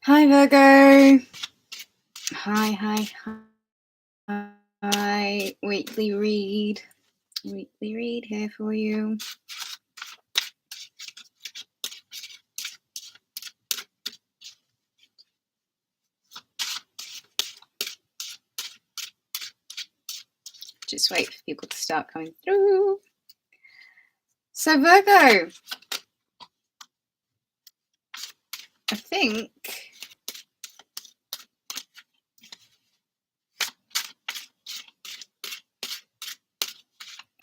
Hi, Virgo. Hi. Weekly read. Weekly read here for you. Just wait for people to start coming through. So, Virgo, I think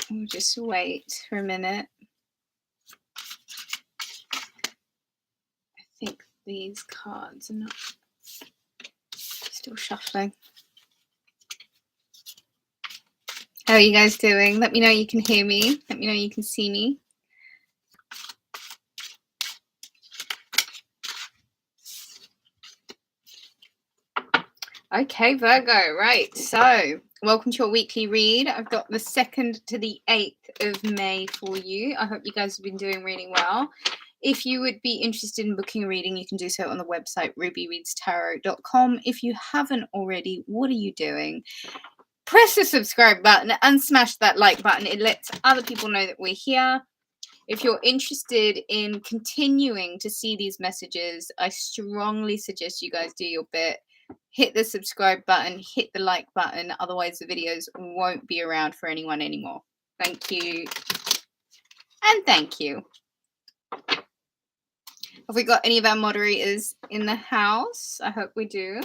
we'll just wait for a minute. I think these cards are not still shuffling. How are you guys doing? Let me know you can hear me. Let me know you can see me. Okay, Virgo, right. So, welcome to your weekly read. I've got the 2nd to the 8th of May for you. I hope you guys have been doing really well. If you would be interested in booking a reading, you can do so on the website rubyreadstarot.com. If you haven't already, what are you doing? Press the subscribe button and smash that like button. It lets other people know that we're here. If you're interested in continuing to see these messages, I strongly suggest you guys do your bit. Hit the subscribe button, hit the like button, otherwise the videos won't be around for anyone anymore. Thank you. And thank you. Have we got any of our moderators in the house? I hope we do.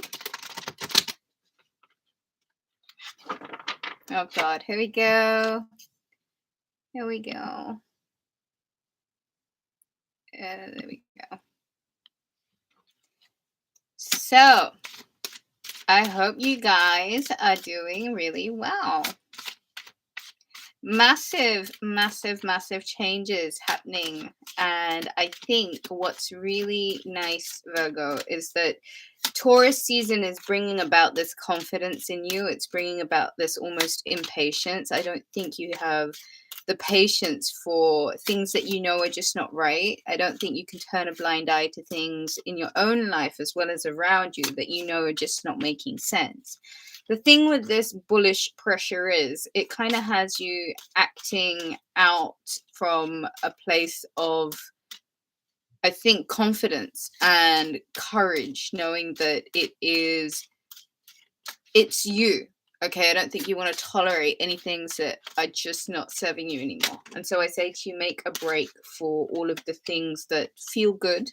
Oh God, here we go. Here we go. There we go. So, I hope you guys are doing really well. Massive changes happening. And I think what's really nice, Virgo, is that Taurus season is bringing about this confidence in you. It's bringing about this almost impatience. I don't think you have the patience for things that you know are just not right. I don't think you can turn a blind eye to things in your own life as well as around you that you know are just not making sense. The thing with this bullish pressure is it kind of has you acting out from a place of, I think, confidence and courage, knowing that it's you. Okay, I don't think you want to tolerate any things that are just not serving you anymore. And so I say to you, make a break for all of the things that feel good,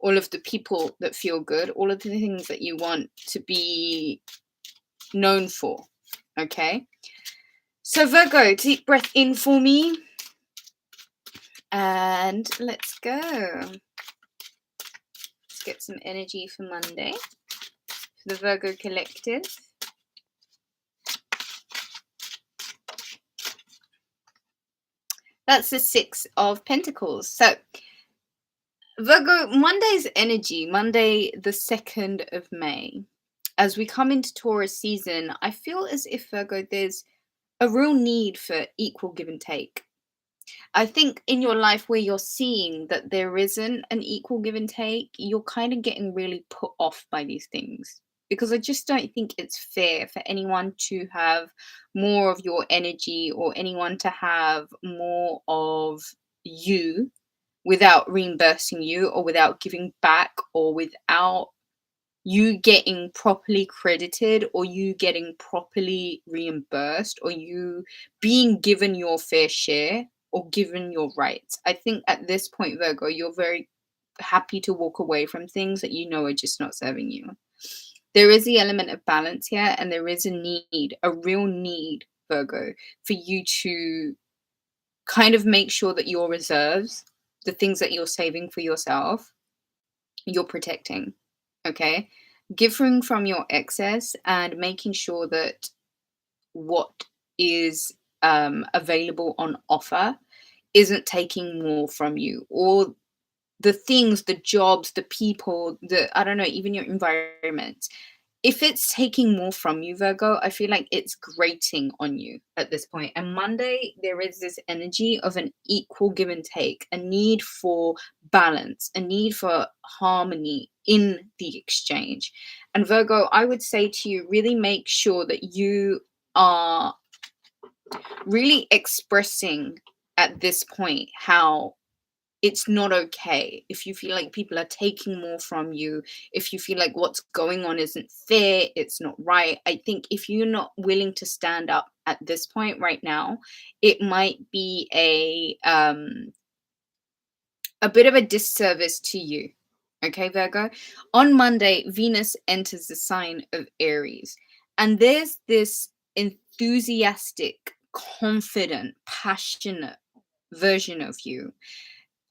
all of the people that feel good, all of the things that you want to be known for. Okay, so Virgo, deep breath in for me, and let's go. Let's get some energy for Monday for the Virgo collective. That's the 6 of Pentacles. So Virgo, Monday's energy, Monday the 2nd of May, as we come into Taurus season, I feel as if, Virgo, there's a real need for equal give and take. I think in your life where you're seeing that there isn't an equal give and take, you're kind of getting really put off by these things. Because I just don't think it's fair for anyone to have more of your energy or anyone to have more of you without reimbursing you or without giving back or without you getting properly credited or you getting properly reimbursed or you being given your fair share or given your rights. I think at this point, Virgo, you're very happy to walk away from things that you know are just not serving you. There is the element of balance here, and there is a need, a real need, Virgo, for you to kind of make sure that your reserves, the things that you're saving for yourself, you're protecting. Okay, giving from your excess and making sure that what is available on offer isn't taking more from you, or the things, the jobs, the people, I don't know, even your environment if it's taking more from you, Virgo, I feel like it's grating on you at this point. And Monday, there is this energy of an equal give and take, a need for balance, a need for harmony in the exchange. And Virgo, I would say to you, really make sure that you are really expressing at this point how it's not okay if you feel like people are taking more from you, if you feel like what's going on isn't fair, it's not right. I think if you're not willing to stand up at this point right now, it might be a bit of a disservice to you. Okay, Virgo? On Monday, Venus enters the sign of Aries, and there's this enthusiastic, confident, passionate version of you.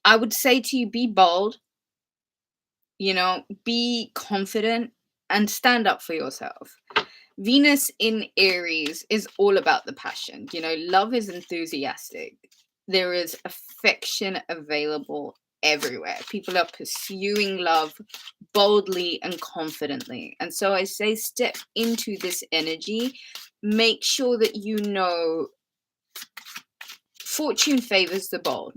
I would say to you, be bold, be confident and stand up for yourself. Venus in Aries is all about the passion. Love is enthusiastic. There is affection available everywhere. People are pursuing love boldly and confidently. And so I say, step into this energy. Make sure that fortune favors the bold.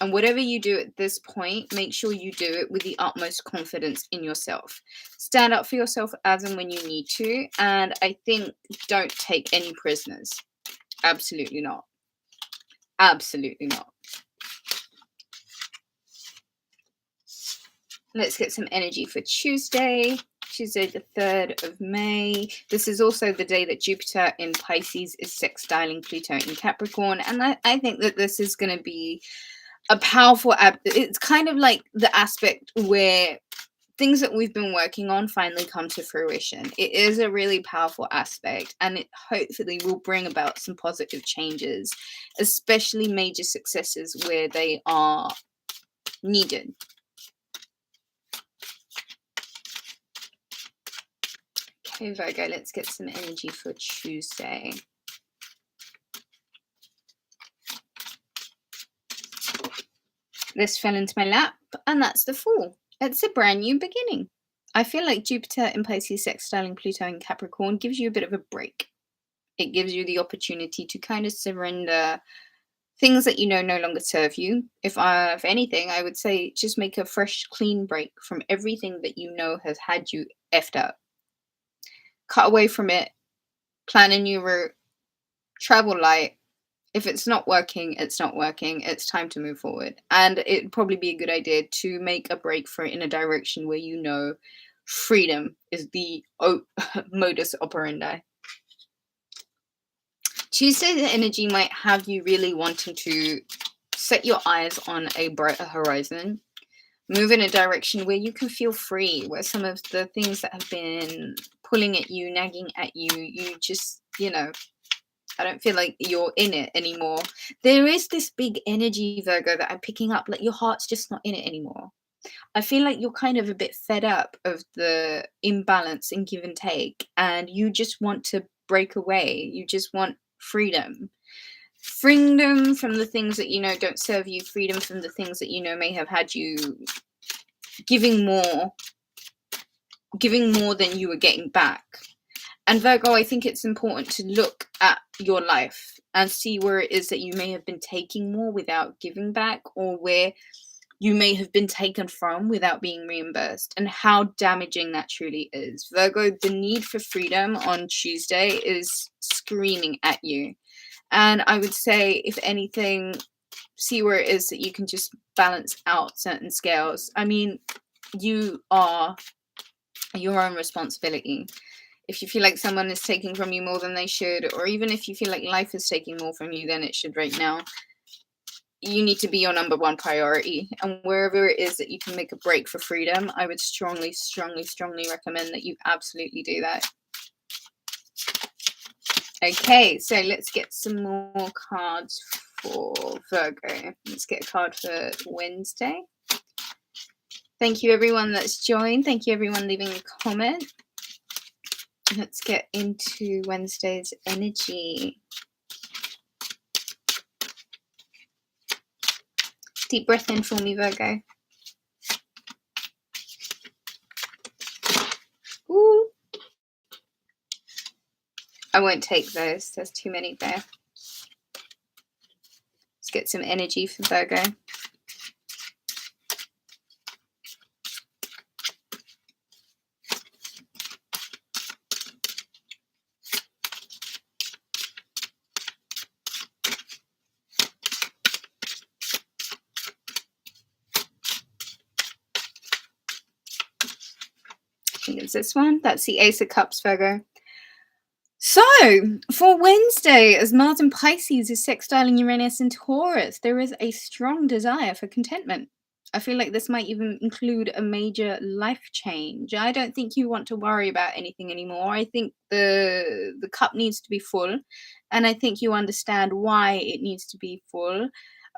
And whatever you do at this point, make sure you do it with the utmost confidence in yourself. Stand up for yourself as and when you need to. And I think don't take any prisoners. Absolutely not. Absolutely not. Let's get some energy for Tuesday. Tuesday, the 3rd of May. This is also the day that Jupiter in Pisces is sextiling Pluto in Capricorn. And I think that this is going to be a powerful it's kind of like the aspect where things that we've been working on finally come to fruition. It is a really powerful aspect, and it hopefully will bring about some positive changes, especially major successes where they are needed. Okay, Virgo, let's get some energy for Tuesday. This fell into my lap, and that's the Fool. It's a brand new beginning. I feel like Jupiter in Pisces sextiling Pluto in Capricorn gives you a bit of a break. It gives you the opportunity to kind of surrender things that no longer serve you. If anything, I would say just make a fresh, clean break from everything that has had you effed up. Cut away from it, plan a new route, travel light. If it's not working, it's not working. It's time to move forward. And it'd probably be a good idea to make a break for it in a direction where freedom is the modus operandi. Tuesday's energy might have you really wanting to set your eyes on a brighter horizon. Move in a direction where you can feel free, where some of the things that have been pulling at you, nagging at you, you just, I don't feel like you're in it anymore. There is this big energy, Virgo, that I'm picking up, like your heart's just not in it anymore. I feel like you're kind of a bit fed up of the imbalance and give and take, and you just want to break away. You just want freedom. Freedom from the things that don't serve you, freedom from the things that may have had you giving more than you were getting back. And Virgo, I think it's important to look at your life and see where it is that you may have been taking more without giving back, or where you may have been taken from without being reimbursed, and how damaging that truly is. Virgo, the need for freedom on Tuesday is screaming at you. And I would say, if anything, see where it is that you can just balance out certain scales. I mean, you are your own responsibility. If you feel like someone is taking from you more than they should, or even if you feel like life is taking more from you than it should right now, you need to be your number one priority. And wherever it is that you can make a break for freedom, I would strongly, strongly, strongly recommend that you absolutely do that. Okay, so let's get some more cards for Virgo. Let's get a card for Wednesday. Thank you, everyone that's joined. Thank you, everyone leaving a comment. Let's get into Wednesday's energy. Deep breath in for me, Virgo. Ooh. I won't take those. There's too many there. Let's get some energy for Virgo. I think it's this one. That's the Ace of Cups, Virgo. So, for Wednesday, as Mars in Pisces is sextiling Uranus in Taurus, there is a strong desire for contentment. I feel like this might even include a major life change. I don't think you want to worry about anything anymore. I think the cup needs to be full, and I think you understand why it needs to be full.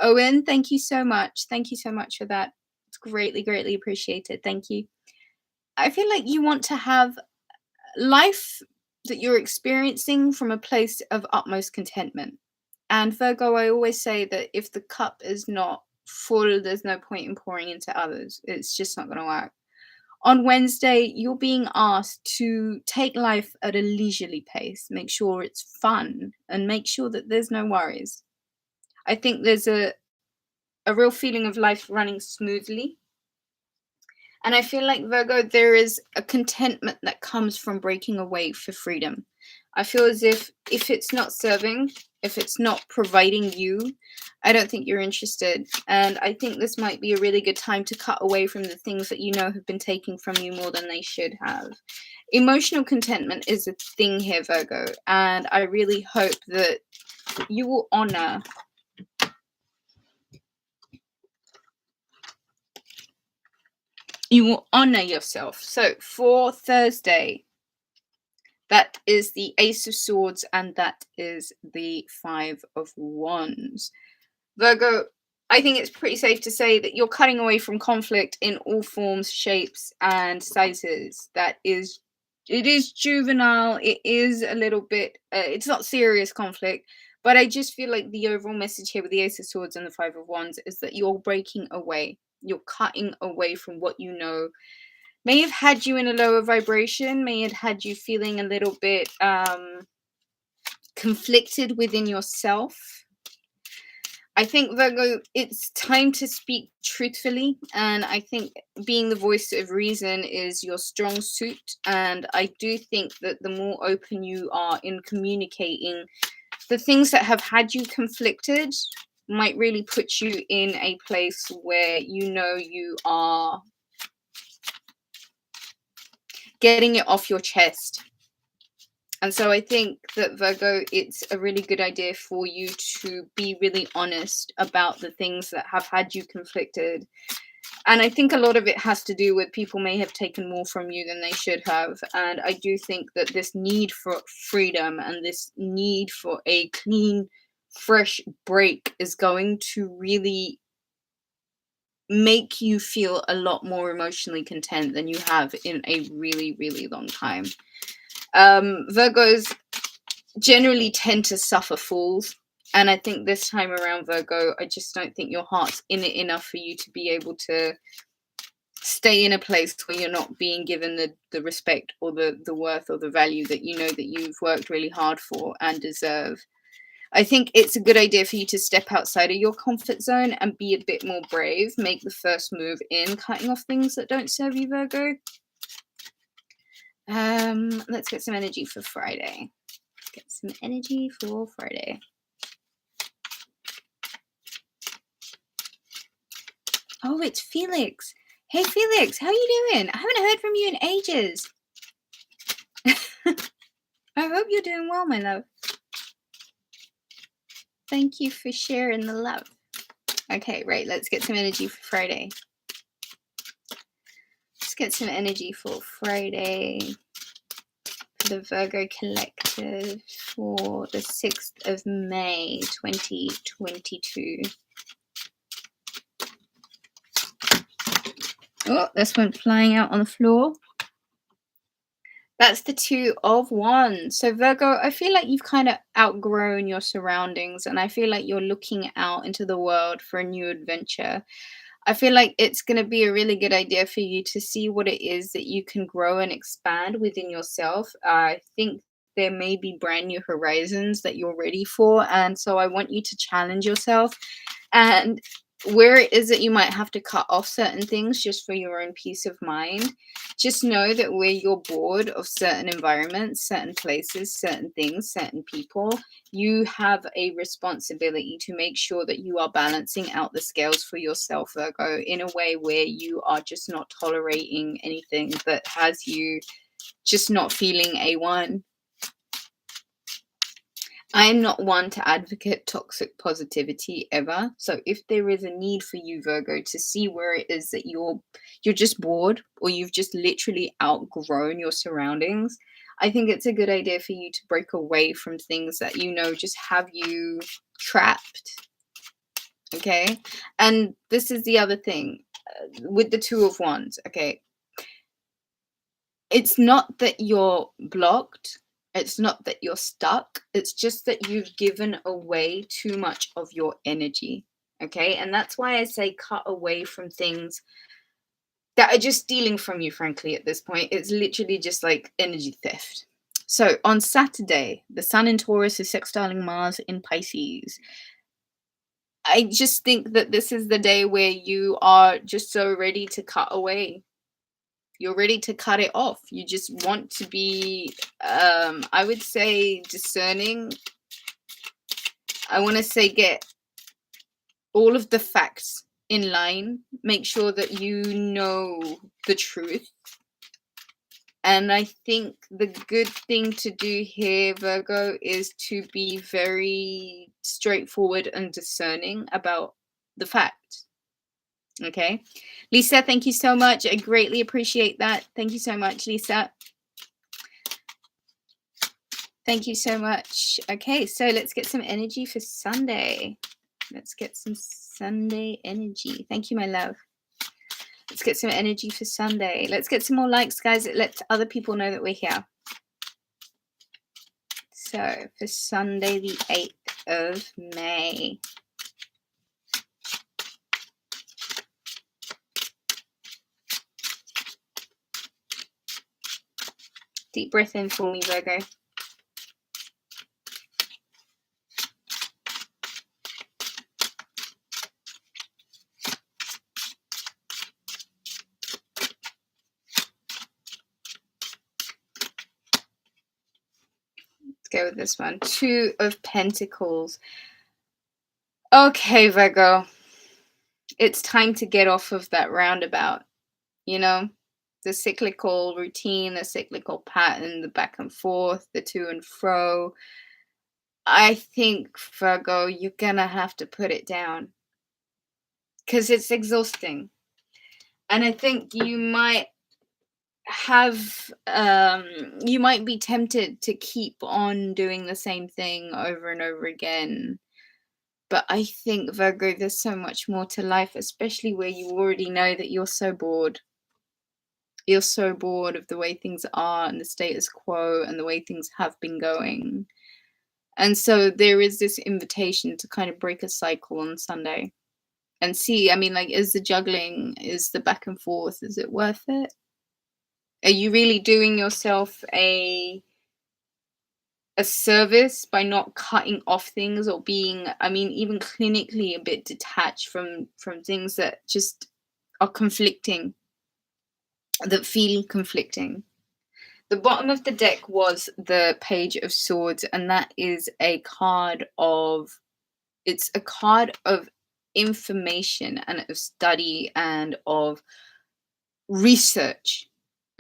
Owen, thank you so much. Thank you so much for that. It's greatly, greatly appreciated. Thank you. I feel like you want to have life that you're experiencing from a place of utmost contentment. And Virgo, I always say that if the cup is not full, there's no point in pouring into others. It's just not going to work. On Wednesday, you're being asked to take life at a leisurely pace. Make sure it's fun and make sure that there's no worries. I think there's a real feeling of life running smoothly. And I feel like, Virgo, there is a contentment that comes from breaking away for freedom. I feel as if it's not serving, if it's not providing you, I don't think you're interested. And I think this might be a really good time to cut away from the things that you know have been taking from you more than they should have. Emotional contentment is a thing here, Virgo. And I really hope that you will honor yourself. So for Thursday, that is the Ace of Swords and that is the Five of Wands. Virgo, I think it's pretty safe to say that you're cutting away from conflict in all forms, shapes, and sizes. It is juvenile. It is a little bit, it's not serious conflict, but I just feel like the overall message here with the Ace of Swords and the Five of Wands is that you're breaking away. You're cutting away from what you know may have had you in a lower vibration, may have had you feeling a little bit conflicted within yourself. I think, Virgo, it's time to speak truthfully, and I think being the voice of reason is your strong suit, and I do think that the more open you are in communicating the things that have had you conflicted might really put you in a place where you know you are getting it off your chest. And so I think that, Virgo, it's a really good idea for you to be really honest about the things that have had you conflicted. And I think a lot of it has to do with people may have taken more from you than they should have. And I do think that this need for freedom and this need for a clean, fresh break is going to really make you feel a lot more emotionally content than you have in a really, really long time. Virgos generally tend to suffer fools. And I think this time around, Virgo, I just don't think your heart's in it enough for you to be able to stay in a place where you're not being given the respect or the worth or the value that you know that you've worked really hard for and deserve. I think it's a good idea for you to step outside of your comfort zone and be a bit more brave. Make the first move in cutting off things that don't serve you, Virgo. Let's get some energy for Friday. Get some energy for Friday. Oh, it's Felix. Hey, Felix, how are you doing? I haven't heard from you in ages. I hope you're doing well, my love. Thank you for sharing the love. Okay, right, let's get some energy for Friday. Let's get some energy for Friday for the Virgo Collective for the 6th of May, 2022. Oh, this went flying out on the floor. That's the Two of Wands. So Virgo, I feel like you've kind of outgrown your surroundings and I feel like you're looking out into the world for a new adventure. I feel like it's going to be a really good idea for you to see what it is that you can grow and expand within yourself. I think there may be brand new horizons that you're ready for. And so I want you to challenge yourself. And where it is that you might have to cut off certain things just for your own peace of mind, just know that where you're bored of certain environments, certain places, certain things, certain people, you have a responsibility to make sure that you are balancing out the scales for yourself, Virgo, in a way where you are just not tolerating anything that has you just not feeling A1. I am not one to advocate toxic positivity ever. So if there is a need for you, Virgo, to see where it is that you're just bored, or you've just literally outgrown your surroundings, I think it's a good idea for you to break away from things that just have you trapped. Okay? And this is the other thing with the Two of Wands. Okay? It's not that you're blocked. It's not that you're stuck. It's just that you've given away too much of your energy. Okay? And that's why I say cut away from things that are just stealing from you, frankly, at this point. It's literally just like energy theft. So on Saturday, the Sun in Taurus is sextiling Mars in Pisces. I just think that this is the day where you are just so ready to cut away. You're ready to cut it off. You just want to be, I would say, discerning. I want to say get all of the facts in line. Make sure that you know the truth. And I think the good thing to do here, Virgo, is to be very straightforward and discerning about the facts. Okay, Lisa, thank you so much. I greatly appreciate that. Thank you so much, Lisa. Thank you so much. Okay, so let's get some energy for Sunday. Let's get some Sunday energy. Thank you, my love. Let's get some energy for Sunday. Let's get some more likes, guys. It lets other people know that we're here. So for Sunday, the 8th of May. Deep breath in for me, Virgo. Let's go with this one. Two of Pentacles. Okay, Virgo. It's time to get off of that roundabout. The cyclical routine, the cyclical pattern, the back and forth, the to and fro. I think, Virgo, you're gonna have to put it down because it's exhausting. And I think you might you might be tempted to keep on doing the same thing over and over again. But I think, Virgo, there's so much more to life, especially where you already know that you're so bored. You're so bored of the way things are and the status quo and the way things have been going. And so there is this invitation to kind of break a cycle on Sunday and see, is the juggling, is the back and forth, is it worth it? Are you really doing yourself a service by not cutting off things or being, even clinically a bit detached from things that just are conflicting? That feel conflicting. The bottom of the deck was the Page of Swords, and that is a card of information and of study and of research.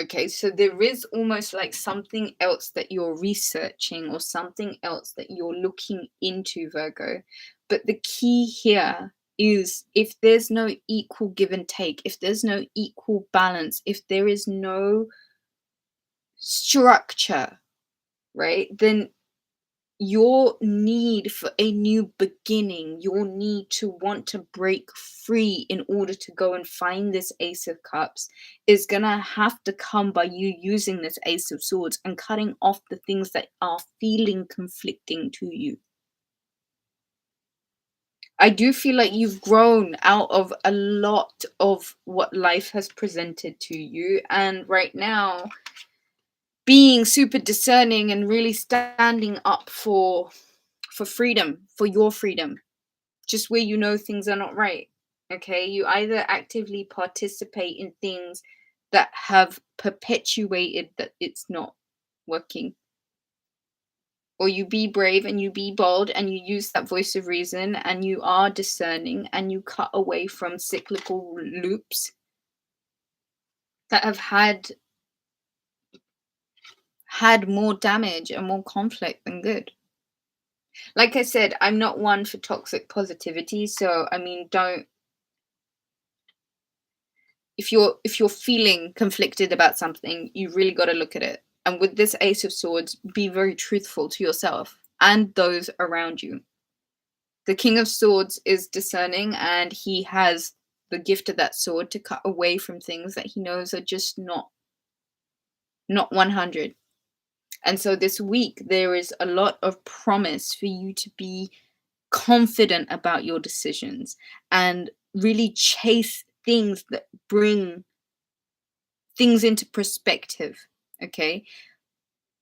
Okay, so there is almost like something else that you're researching or something else that you're looking into, Virgo. But the key here is if there's no equal give and take, if there's no equal balance, if there is no structure, right, then your need for a new beginning, your need to want to break free in order to go and find this Ace of Cups is gonna have to come by you using this Ace of Swords and cutting off the things that are feeling conflicting to you. I do feel like you've grown out of a lot of what life has presented to you. And right now, being super discerning and really standing up for freedom, for your freedom, just where you know things are not right. Okay, you either actively participate in things that have perpetuated that it's not working, or you be brave and you be bold and you use that voice of reason and you are discerning and you cut away from cyclical loops that have had more damage and more conflict than good. Like I said, I'm not one for toxic positivity, so I mean, don't, if you're feeling conflicted about something, you really got to look at it. And with this Ace of Swords, be very truthful to yourself and those around you. The King of Swords is discerning, and he has the gift of that sword to cut away from things that he knows are just not 100. And so this week there is a lot of promise for you to be confident about your decisions and really chase things that bring things into perspective. Okay,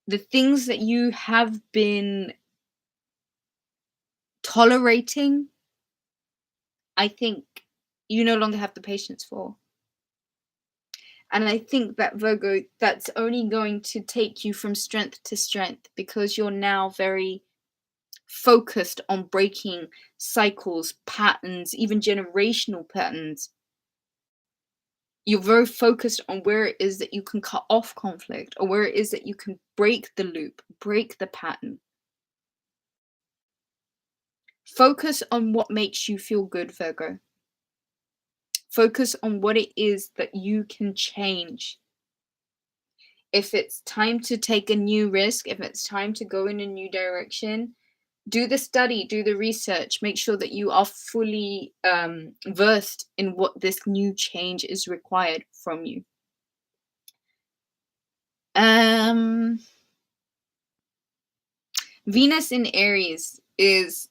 the things that you have been tolerating, I think you no longer have the patience for. And I think that, Virgo, that's only going to take you from strength to strength, because you're now very focused on breaking cycles, patterns, even generational patterns. You're very focused on where it is that you can cut off conflict, or where it is that you can break the loop, break the pattern. Focus on what makes you feel good, Virgo. Focus on what it is that you can change. If it's time to take a new risk, if it's time to go in a new direction, do the study, do the research, make sure that you are fully versed in what this new change is required from you. Venus in Aries it's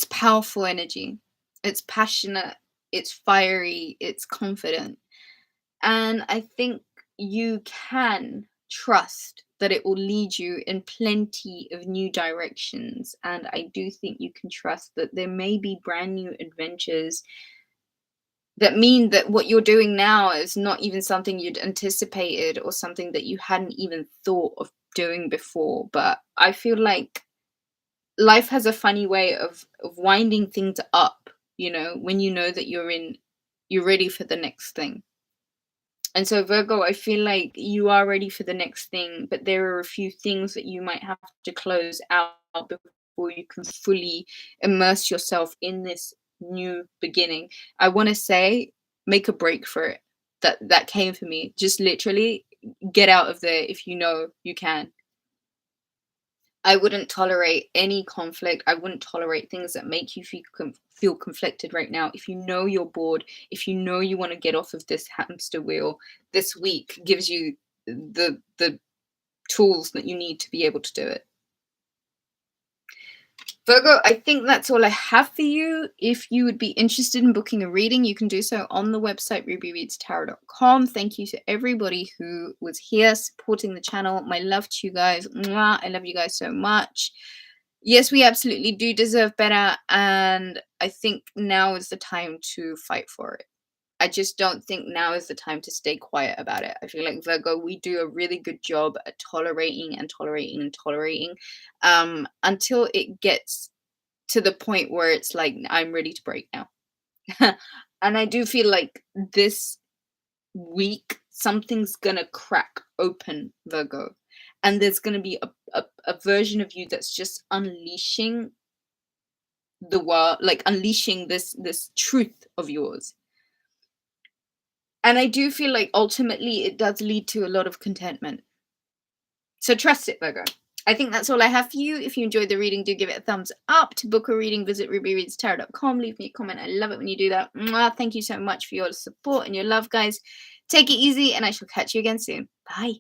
powerful energy. It's passionate, it's fiery, it's confident. And I think you can trust that it will lead you in plenty of new directions. And I do think you can trust that there may be brand new adventures that mean that what you're doing now is not even something you'd anticipated or something that you hadn't even thought of doing before. But I feel like life has a funny way of winding things up, when you know that you're ready for the next thing. And so, Virgo, I feel like you are ready for the next thing, but there are a few things that you might have to close out before you can fully immerse yourself in this new beginning. I want to say, make a break for it. That came for me. Just literally get out of there if you know you can. I wouldn't tolerate any conflict. I wouldn't tolerate things that make you feel conflicted right now. If you know you're bored, if you know you want to get off of this hamster wheel, this week gives you the tools that you need to be able to do it. Virgo, I think that's all I have for you. If you would be interested in booking a reading, you can do so on the website rubyreadstarot.com. Thank you to everybody who was here supporting the channel. My love to you guys. Mwah. I love you guys so much. Yes, we absolutely do deserve better, and I think now is the time to fight for it. I just don't think now is the time to stay quiet about it. I feel like, Virgo, we do a really good job at tolerating and tolerating and tolerating until it gets to the point where it's like, I'm ready to break now. And I do feel like this week, something's going to crack open, Virgo. And there's going to be a version of you that's just unleashing the world, like unleashing this truth of yours. And I do feel like ultimately it does lead to a lot of contentment. So trust it, Virgo. I think that's all I have for you. If you enjoyed the reading, do give it a thumbs up. To book a reading, visit rubyreadstarot.com. Leave me a comment. I love it when you do that. Mwah. Thank you so much for your support and your love, guys. Take it easy, and I shall catch you again soon. Bye.